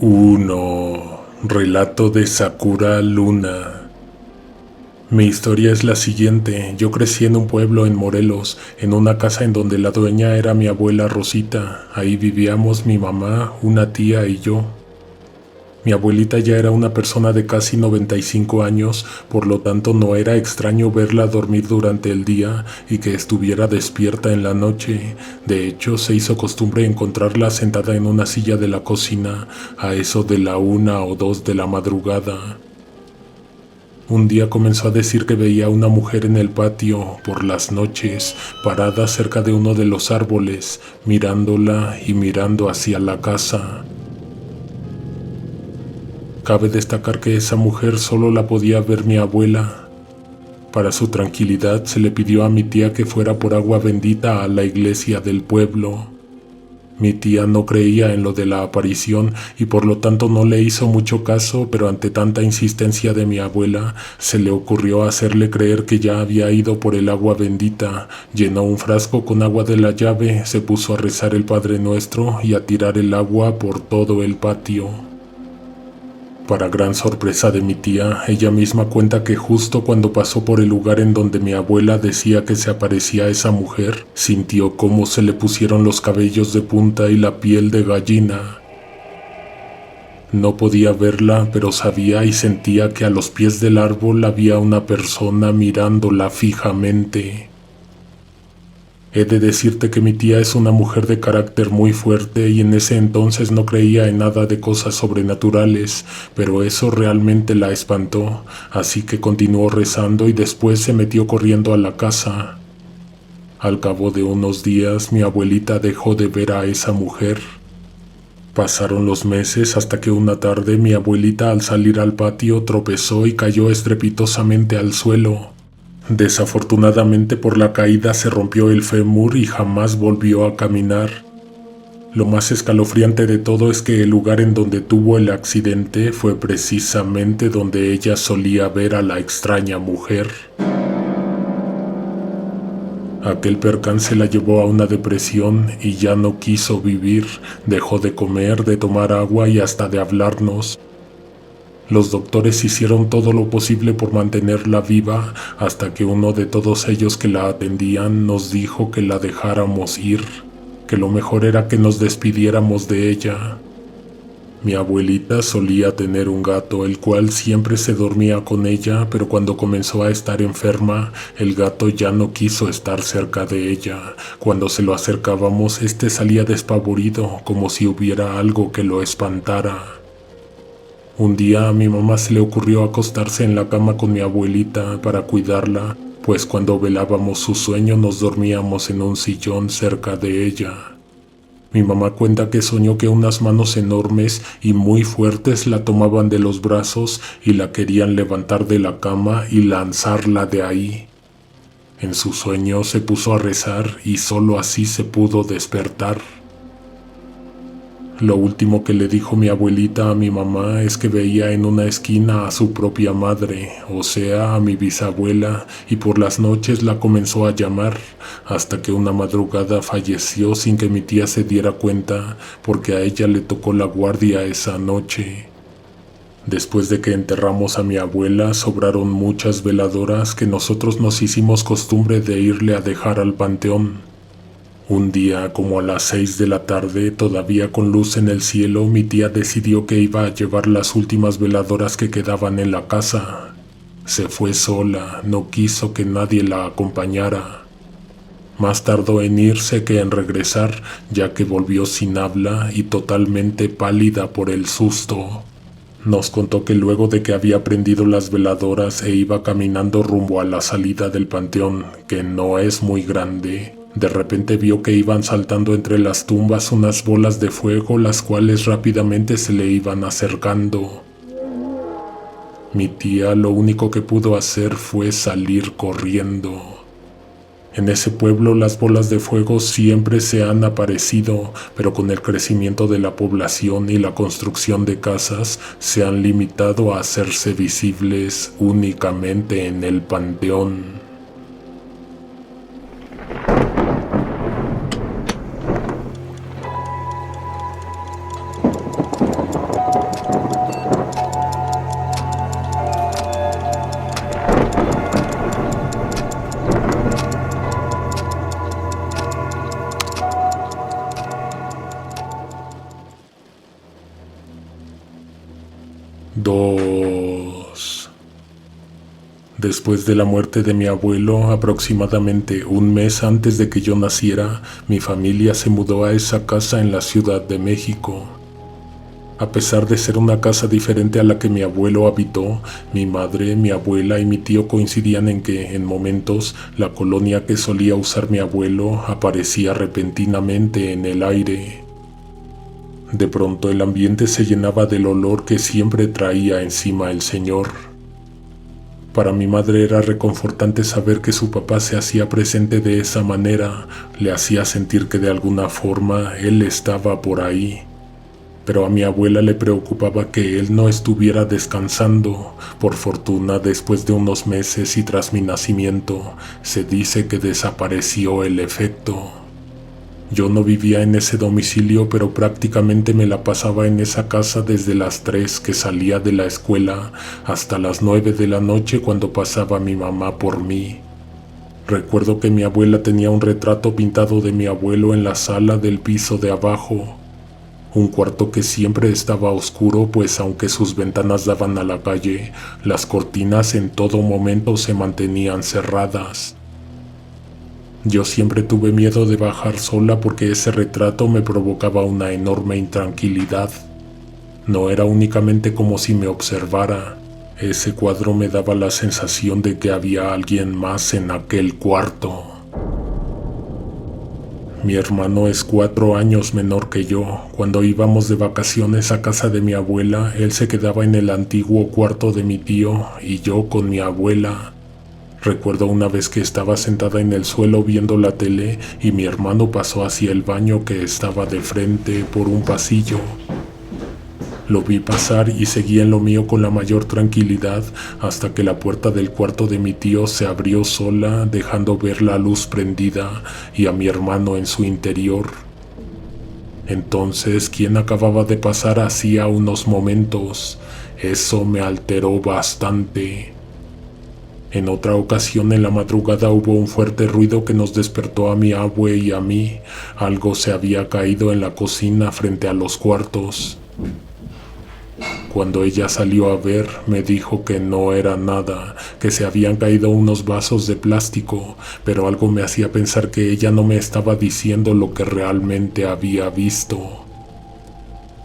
1. Relato de Sakura Luna. Mi historia es la siguiente. Yo crecí en un pueblo en Morelos, en una casa en donde la dueña era mi abuela Rosita. Ahí vivíamos mi mamá, una tía y yo. Mi abuelita ya era una persona de casi 95 años, por lo tanto no era extraño verla dormir durante el día y que estuviera despierta en la noche. De hecho, se hizo costumbre encontrarla sentada en una silla de la cocina a eso de la 1 o 2 de la madrugada. Un día comenzó a decir que veía una mujer en el patio por las noches, parada cerca de uno de los árboles, mirándola y mirando hacia la casa. Cabe destacar que esa mujer solo la podía ver mi abuela. Para su tranquilidad se le pidió a mi tía que fuera por agua bendita a la iglesia del pueblo. Mi tía no creía en lo de la aparición y por lo tanto no le hizo mucho caso, pero ante tanta insistencia de mi abuela, se le ocurrió hacerle creer que ya había ido por el agua bendita. Llenó un frasco con agua de la llave, se puso a rezar el Padre Nuestro y a tirar el agua por todo el patio. Para gran sorpresa de mi tía, ella misma cuenta que justo cuando pasó por el lugar en donde mi abuela decía que se aparecía esa mujer, sintió cómo se le pusieron los cabellos de punta y la piel de gallina. No podía verla, pero sabía y sentía que a los pies del árbol había una persona mirándola fijamente. He de decirte que mi tía es una mujer de carácter muy fuerte y en ese entonces no creía en nada de cosas sobrenaturales, pero eso realmente la espantó, así que continuó rezando y después se metió corriendo a la casa. Al cabo de unos días mi abuelita dejó de ver a esa mujer. Pasaron los meses hasta que una tarde mi abuelita al salir al patio tropezó y cayó estrepitosamente al suelo. Desafortunadamente por la caída se rompió el fémur y jamás volvió a caminar. Lo más escalofriante de todo es que el lugar en donde tuvo el accidente fue precisamente donde ella solía ver a la extraña mujer. Aquel percance la llevó a una depresión y ya no quiso vivir, dejó de comer, de tomar agua y hasta de hablarnos. Los doctores hicieron todo lo posible por mantenerla viva hasta que uno de todos ellos que la atendían nos dijo que la dejáramos ir, que lo mejor era que nos despidiéramos de ella. Mi abuelita solía tener un gato, el cual siempre se dormía con ella, pero cuando comenzó a estar enferma, el gato ya no quiso estar cerca de ella. Cuando se lo acercábamos, este salía despavorido, como si hubiera algo que lo espantara. Un día a mi mamá se le ocurrió acostarse en la cama con mi abuelita para cuidarla, pues cuando velábamos su sueño nos dormíamos en un sillón cerca de ella. Mi mamá cuenta que soñó que unas manos enormes y muy fuertes la tomaban de los brazos y la querían levantar de la cama y lanzarla de ahí. En su sueño se puso a rezar y solo así se pudo despertar. Lo último que le dijo mi abuelita a mi mamá es que veía en una esquina a su propia madre, o sea, a mi bisabuela, y por las noches la comenzó a llamar, hasta que una madrugada falleció sin que mi tía se diera cuenta, porque a ella le tocó la guardia esa noche. Después de que enterramos a mi abuela, sobraron muchas veladoras que nosotros nos hicimos costumbre de irle a dejar al panteón. Un día, como a las 6 de la tarde, todavía con luz en el cielo, mi tía decidió que iba a llevar las últimas veladoras que quedaban en la casa. Se fue sola, no quiso que nadie la acompañara. Más tardó en irse que en regresar, ya que volvió sin habla y totalmente pálida por el susto. Nos contó que luego de que había prendido las veladoras e iba caminando rumbo a la salida del panteón, que no es muy grande, de repente vio que iban saltando entre las tumbas unas bolas de fuego, las cuales rápidamente se le iban acercando. Mi tía lo único que pudo hacer fue salir corriendo. En ese pueblo las bolas de fuego siempre se han aparecido, pero con el crecimiento de la población y la construcción de casas se han limitado a hacerse visibles únicamente en el panteón. 2. Después de la muerte de mi abuelo, aproximadamente un mes antes de que yo naciera, mi familia se mudó a esa casa en la Ciudad de México. A pesar de ser una casa diferente a la que mi abuelo habitó, mi madre, mi abuela y mi tío coincidían en que, en momentos, la colonia que solía usar mi abuelo aparecía repentinamente en el aire. De pronto el ambiente se llenaba del olor que siempre traía encima el señor. Para mi madre era reconfortante saber que su papá se hacía presente de esa manera, le hacía sentir que de alguna forma él estaba por ahí. Pero a mi abuela le preocupaba que él no estuviera descansando. Por fortuna, después de unos meses y tras mi nacimiento, se dice que desapareció el efecto. Yo no vivía en ese domicilio, pero prácticamente me la pasaba en esa casa desde las 3 que salía de la escuela hasta las 9 de la noche cuando pasaba mi mamá por mí. Recuerdo que mi abuela tenía un retrato pintado de mi abuelo en la sala del piso de abajo. Un cuarto que siempre estaba oscuro, pues aunque sus ventanas daban a la calle, las cortinas en todo momento se mantenían cerradas. Yo siempre tuve miedo de bajar sola porque ese retrato me provocaba una enorme intranquilidad. No era únicamente como si me observara, ese cuadro me daba la sensación de que había alguien más en aquel cuarto. Mi hermano es 4 años menor que yo. Cuando íbamos de vacaciones a casa de mi abuela, él se quedaba en el antiguo cuarto de mi tío y yo con mi abuela. Recuerdo una vez que estaba sentada en el suelo viendo la tele y mi hermano pasó hacia el baño que estaba de frente por un pasillo. Lo vi pasar y seguí en lo mío con la mayor tranquilidad hasta que la puerta del cuarto de mi tío se abrió sola, dejando ver la luz prendida y a mi hermano en su interior. Entonces, ¿quién acababa de pasar hacía unos momentos? Eso me alteró bastante. En otra ocasión en la madrugada hubo un fuerte ruido que nos despertó a mi abue y a mí. Algo se había caído en la cocina frente a los cuartos. Cuando ella salió a ver, me dijo que no era nada, que se habían caído unos vasos de plástico, pero algo me hacía pensar que ella no me estaba diciendo lo que realmente había visto.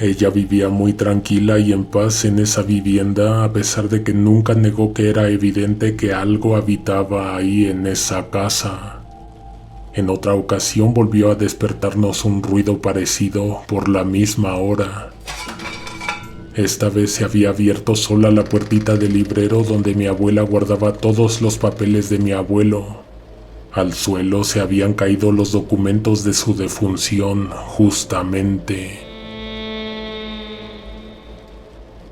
Ella vivía muy tranquila y en paz en esa vivienda, a pesar de que nunca negó que era evidente que algo habitaba ahí en esa casa. En otra ocasión volvió a despertarnos un ruido parecido por la misma hora. Esta vez se había abierto sola la puertita del librero donde mi abuela guardaba todos los papeles de mi abuelo. Al suelo se habían caído los documentos de su defunción, justamente.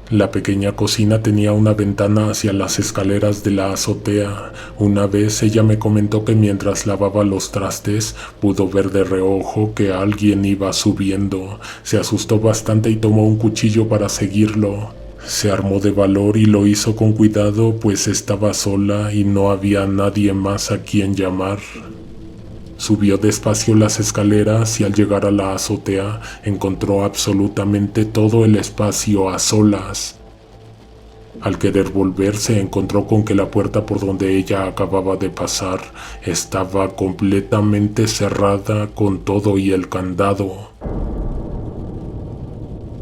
La pequeña cocina tenía una ventana hacia las escaleras de la azotea. Una vez ella me comentó que mientras lavaba los trastes pudo ver de reojo que alguien iba subiendo. Se asustó bastante y tomó un cuchillo para seguirlo. Se armó de valor y lo hizo con cuidado, pues estaba sola y no había nadie más a quien llamar. Subió despacio las escaleras y al llegar a la azotea encontró absolutamente todo el espacio a solas. Al querer volver se encontró con que la puerta por donde ella acababa de pasar estaba completamente cerrada con todo y el candado.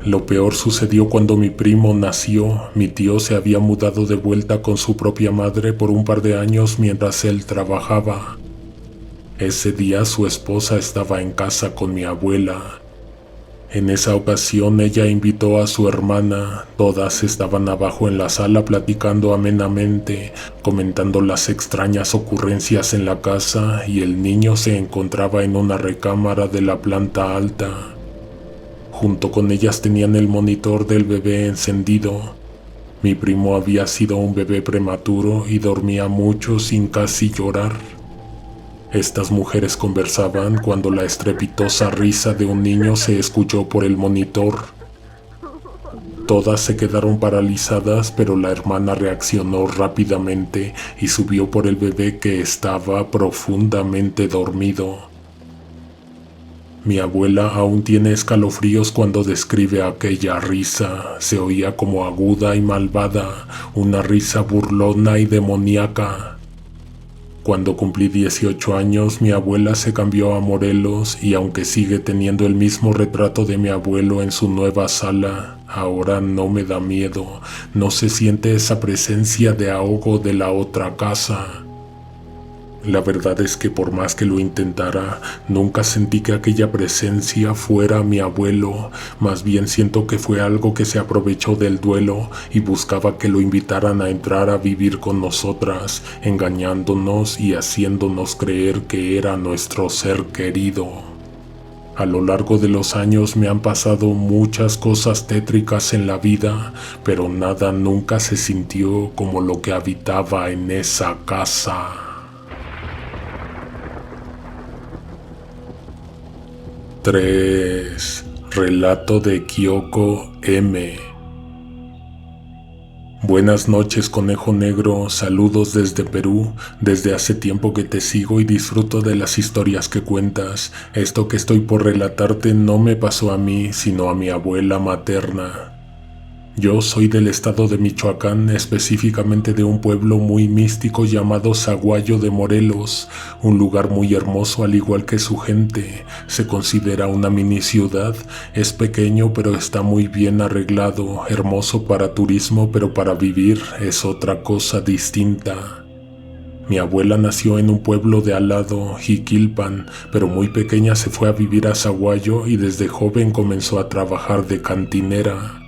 Lo peor sucedió cuando mi primo nació. Mi tío se había mudado de vuelta con su propia madre por un par de años mientras él trabajaba. Ese día su esposa estaba en casa con mi abuela. En esa ocasión ella invitó a su hermana. Todas estaban abajo en la sala platicando amenamente, comentando las extrañas ocurrencias en la casa y el niño se encontraba en una recámara de la planta alta. Junto con ellas tenían el monitor del bebé encendido. Mi primo había sido un bebé prematuro y dormía mucho sin casi llorar. Estas mujeres conversaban cuando la estrepitosa risa de un niño se escuchó por el monitor. Todas se quedaron paralizadas, pero la hermana reaccionó rápidamente y subió por el bebé que estaba profundamente dormido. Mi abuela aún tiene escalofríos cuando describe aquella risa. Se oía como aguda y malvada, una risa burlona y demoníaca. Cuando cumplí 18 años, mi abuela se cambió a Morelos y aunque sigue teniendo el mismo retrato de mi abuelo en su nueva sala, ahora no me da miedo, no se siente esa presencia de ahogo de la otra casa. La verdad es que por más que lo intentara, nunca sentí que aquella presencia fuera mi abuelo, más bien siento que fue algo que se aprovechó del duelo y buscaba que lo invitaran a entrar a vivir con nosotras, engañándonos y haciéndonos creer que era nuestro ser querido. A lo largo de los años me han pasado muchas cosas tétricas en la vida, pero nada nunca se sintió como lo que habitaba en esa casa. 3. Relato de Kyoko M. Buenas noches, conejo negro, saludos desde Perú. Desde hace tiempo que te sigo y disfruto de las historias que cuentas. Esto que estoy por relatarte no me pasó a mí, sino a mi abuela materna. Yo soy del estado de Michoacán, específicamente de un pueblo muy místico llamado Zaguayo de Morelos, un lugar muy hermoso al igual que su gente. Se considera una mini ciudad, es pequeño pero está muy bien arreglado, hermoso para turismo, pero para vivir es otra cosa distinta. Mi abuela nació en un pueblo de al lado, Jiquilpan, pero muy pequeña se fue a vivir a Zaguayo y desde joven comenzó a trabajar de cantinera.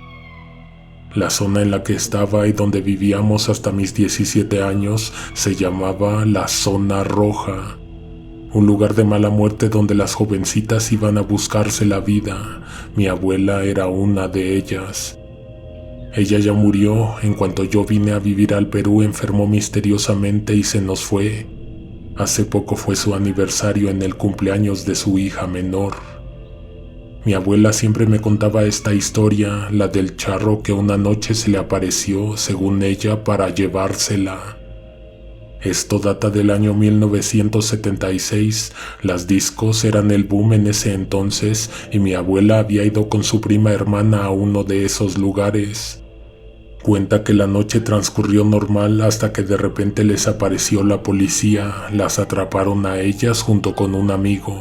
La zona en la que estaba y donde vivíamos hasta mis 17 años se llamaba la Zona Roja, un lugar de mala muerte donde las jovencitas iban a buscarse la vida. Mi abuela era una de ellas. Ella ya murió. En cuanto yo vine a vivir al Perú, enfermó misteriosamente y se nos fue. Hace poco fue su aniversario en el cumpleaños de su hija menor. Mi abuela siempre me contaba esta historia, la del charro que una noche se le apareció, según ella, para llevársela. Esto data del año 1976, las discos eran el boom en ese entonces y mi abuela había ido con su prima hermana a uno de esos lugares. Cuenta que la noche transcurrió normal hasta que de repente les apareció la policía, las atraparon a ellas junto con un amigo.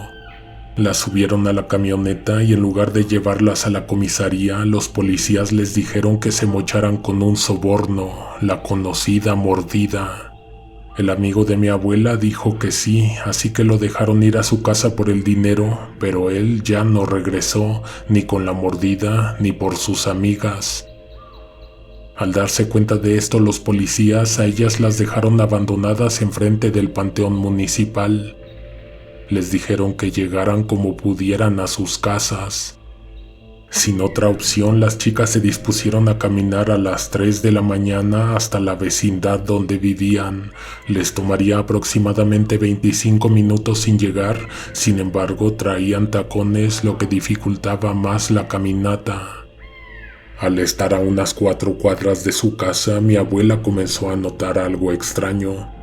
Las subieron a la camioneta y en lugar de llevarlas a la comisaría, los policías les dijeron que se mocharan con un soborno, la conocida mordida. El amigo de mi abuela dijo que sí, así que lo dejaron ir a su casa por el dinero, pero él ya no regresó, ni con la mordida, ni por sus amigas. Al darse cuenta de esto, los policías a ellas las dejaron abandonadas enfrente del panteón municipal. Les dijeron que llegaran como pudieran a sus casas. Sin otra opción, las chicas se dispusieron a caminar a las 3 de la mañana hasta la vecindad donde vivían. Les tomaría aproximadamente 25 minutos sin llegar, sin embargo traían tacones, lo que dificultaba más la caminata. Al estar a unas 4 cuadras de su casa, mi abuela comenzó a notar algo extraño.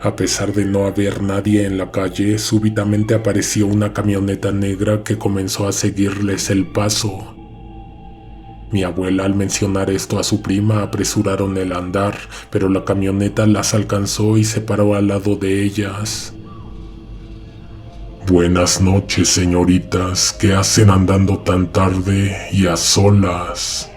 A pesar de no haber nadie en la calle, súbitamente apareció una camioneta negra que comenzó a seguirles el paso. Mi abuela, al mencionar esto a su prima, apresuraron el andar, pero la camioneta las alcanzó y se paró al lado de ellas. Buenas noches, señoritas, ¿qué hacen andando tan tarde y a solas?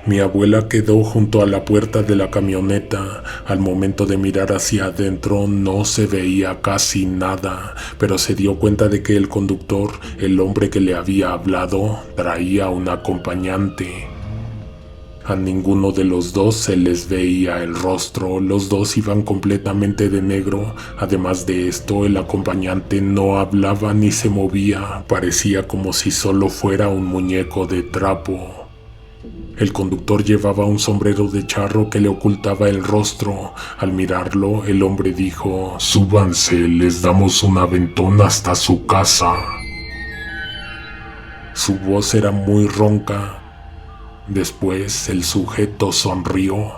Mi abuela quedó junto a la puerta de la camioneta. Al momento de mirar hacia adentro no se veía casi nada, pero se dio cuenta de que el conductor, el hombre que le había hablado, traía un acompañante. A ninguno de los dos se les veía el rostro, los dos iban completamente de negro. Además de esto, el acompañante no hablaba ni se movía, parecía como si solo fuera un muñeco de trapo. El conductor llevaba un sombrero de charro que le ocultaba el rostro. Al mirarlo, el hombre dijo: «Súbanse, les damos un aventón hasta su casa». Su voz era muy ronca. Después, el sujeto sonrió.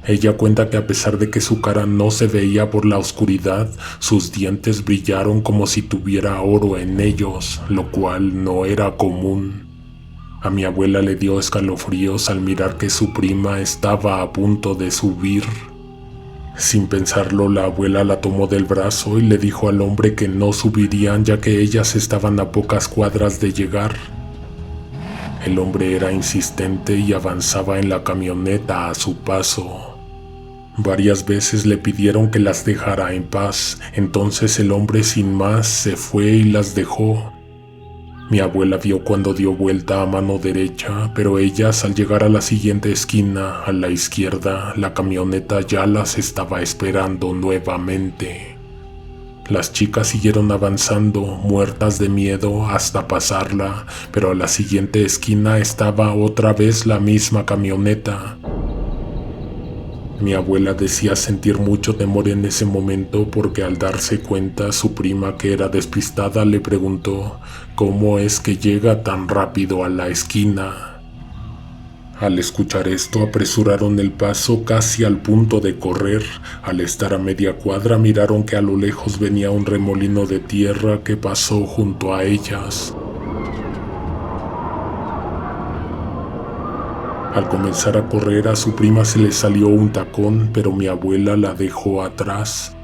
Ella cuenta que a pesar de que su cara no se veía por la oscuridad, sus dientes brillaron como si tuviera oro en ellos, lo cual no era común. A mi abuela le dio escalofríos al mirar que su prima estaba a punto de subir. Sin pensarlo, la abuela la tomó del brazo y le dijo al hombre que no subirían ya que ellas estaban a pocas cuadras de llegar. El hombre era insistente y avanzaba en la camioneta a su paso. Varias veces le pidieron que las dejara en paz, entonces el hombre sin más se fue y las dejó. Mi abuela vio cuando dio vuelta a mano derecha, pero ellas al llegar a la siguiente esquina, a la izquierda, la camioneta ya las estaba esperando nuevamente. Las chicas siguieron avanzando, muertas de miedo, hasta pasarla, pero a la siguiente esquina estaba otra vez la misma camioneta. Mi abuela decía sentir mucho temor en ese momento porque al darse cuenta su prima, que era despistada, le preguntó cómo es que llega tan rápido a la esquina. Al escuchar esto apresuraron el paso casi al punto de correr. Al estar a media cuadra miraron que a lo lejos venía un remolino de tierra que pasó junto a ellas. Al comenzar a correr a su prima se le salió un tacón, pero mi abuela la dejó atrás.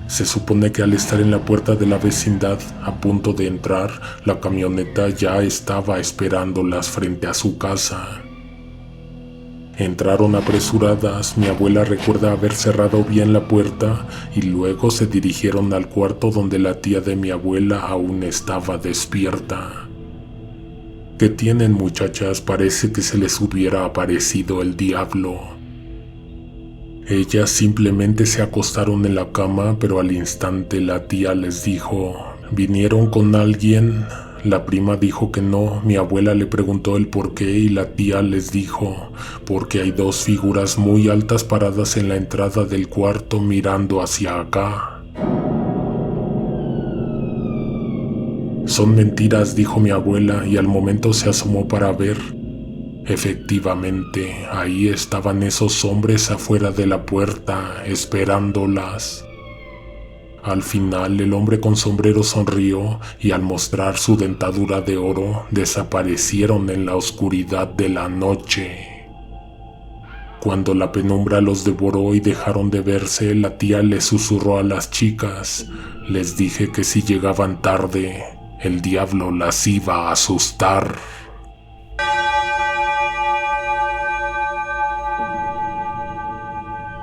Se supone que al estar en la puerta de la vecindad, a punto de entrar, la camioneta ya estaba esperándolas frente a su casa. Entraron apresuradas, mi abuela recuerda haber cerrado bien la puerta y luego se dirigieron al cuarto donde la tía de mi abuela aún estaba despierta. ¿Qué tienen, muchachas? Parece que se les hubiera aparecido el diablo. Ellas simplemente se acostaron en la cama, pero al instante la tía les dijo: ¿vinieron con alguien? La prima dijo que no. Mi abuela le preguntó el por qué y la tía les dijo: porque hay dos figuras muy altas paradas en la entrada del cuarto mirando hacia acá. Son mentiras, dijo mi abuela, y al momento se asomó para ver. Efectivamente, ahí estaban esos hombres afuera de la puerta, esperándolas. Al final, el hombre con sombrero sonrió y al mostrar su dentadura de oro, desaparecieron en la oscuridad de la noche. Cuando la penumbra los devoró y dejaron de verse, la tía les susurró a las chicas: les dije que si llegaban tarde, el diablo las iba a asustar.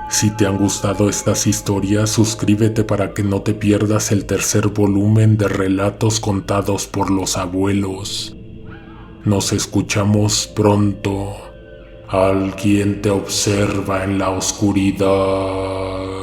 Si te han gustado estas historias, suscríbete para que no te pierdas el tercer volumen de relatos contados por los abuelos. Nos escuchamos pronto. Alguien te observa en la oscuridad.